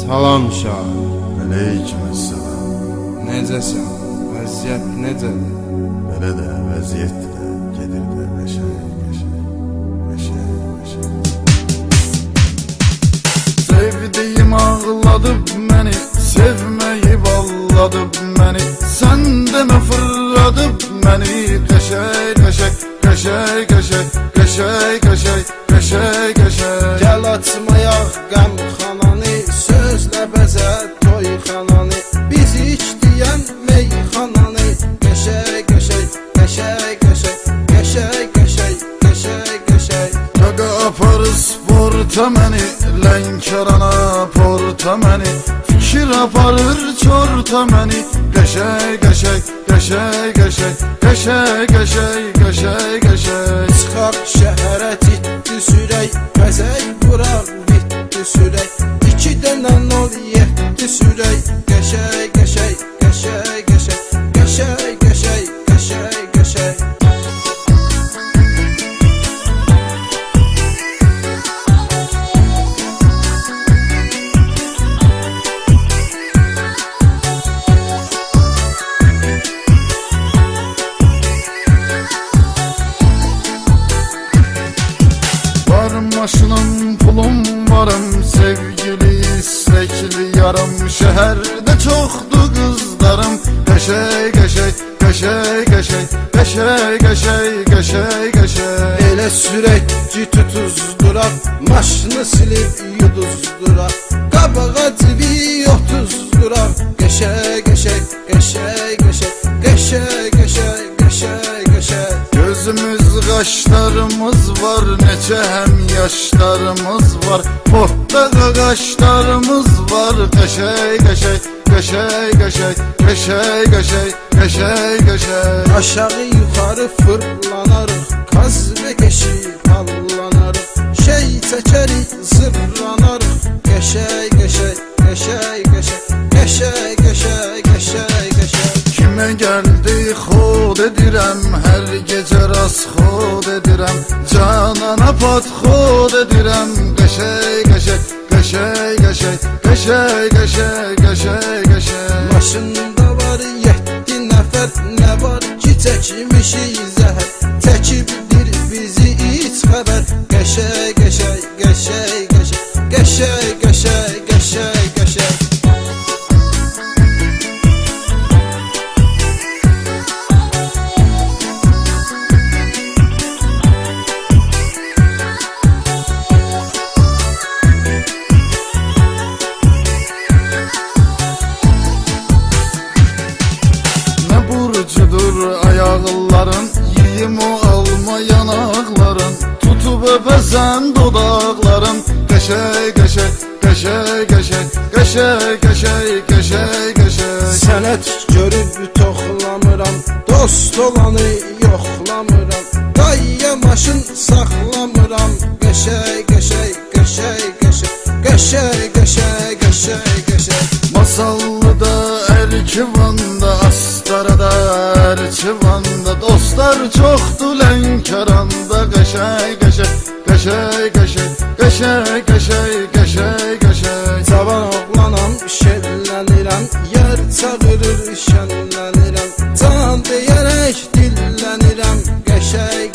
Salam şah. Aleykümselam. Necəsən? Vəziyyət necədir? Belə də vəziyyət də gedir də qəşəng. Sevdiğim ağladıp məni, sevməyib ağladıp məni. Sən demə fırladıp məni, qəşəng. Gəl açmayaq qəmxananı, sözlə bəzə toyxananı. Biz içdiyən meyxananı, qəşəng. Qaqa aparı sporta məni, Lənkərana porta məni. Fikir aparır çorta məni, qəşəng. Çıxaq şəhərə ciddi sürək, bəzək vuraq bitdi sürək. 2 dənə 07 sürək, qəşəng. Maşınım pulum varım, sevgili istekli yarım. Şəhərdə çoxdur qızlarım, qəşəng. Elə sürək ki tutuzduraq, maşını silib yuduzduraq. Qabağa civi 30-duraq, qəşəng. Gözümüz qaşlarımız var, neçə həm yaşlarımız var. Portda qaqaşlarımız var, qəşəng. Aşağı yuxarı fırlanarıq, qaz və keşik hallanarıq. Şey çəkərik, zırlanarıq, qəşəng. Kimə gəldi xod edirəm, hər gecə rast xod edirəm. Canana pat xod edirəm, qəşəng. Maşında var 7 nəfər, nə var ki çəkmişik zəhər. Çəkibdir bizi heç xəbər, qəşəng. Burcudur ayaqların, yiyim o alma yanaqların. Tutub öpəsən dodaqların, qəşəng. Sənət görüb toxlamıram, dost olanı yoxlamıram. Qayya maşın saxlamıram, qəşəng. Masallıda, Ərkivanda, Astarada, Ərkivanda. Dostlar çoxdur Lənkəranda, qəşəng. Cavan oğlanam, şəllənirəm, yer çağırır, şəllənirəm. Can deyərək dillənirəm, qəşəng.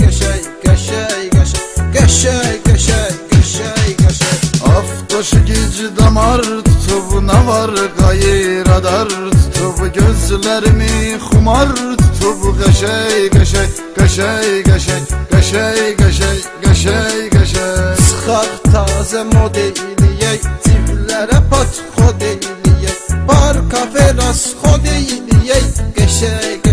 Aftoşu gic damar tutub, nə var qayradar tutub. Gözlərimi xumar tutub, qəşəng. Çıxaq tazə model eləyək, ciblərə pat xod eləyək. Bar kafe rast xod eləyək, qəşəng.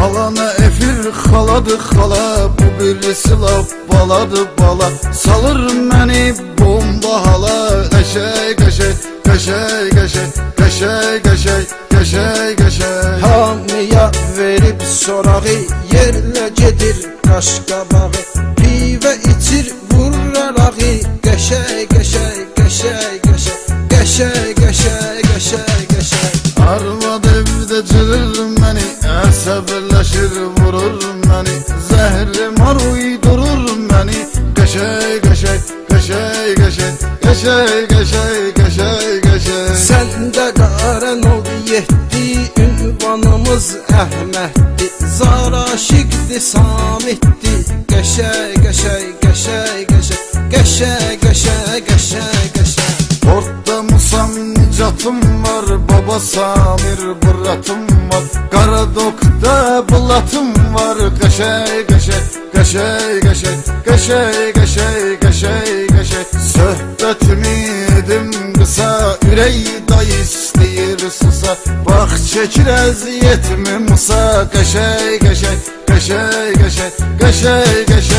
Alana efir xaladı xala, bu birisi laf baladı bala. Salır məni bomba hala, qəşəng. Hamıya verib sorağı, yerlə gedir qaşqabağı. Pivə içir vurur arağı, qəşəy qəşəy qəşəy qəşəy qəşəy qəşəy qəşəy qəşəy. Arvad evdə cırır məni, əsəbləşir vurur məni, zəhrimar uydurur məni. Qəşəy qəşəy qəşəy qəşəy qəşəy qəşəy qəşəy qəşəy. Səndə qarən oldu yetdi, ünvanımız Əhməddi, Zaraşiqdi, Samitdi. Qəşəy qəşəy qəşəy qəşəy qəşəy qəşəy qəşəy qəşəy. Orda Musam Nicatım var, Baba Samir Buratım var, Qaradokda Bulatım var. Qəşəy qəşəy qəşəy qəşəy qəşəy qəşəy qəşəy qəşəy. Söhbətimi edim qısa, ürək day istəyir susa, bax çəkir əziyyətimi Musa. Qəşəy qəşəy qəşəy qəşəy qəşəy qəşəy.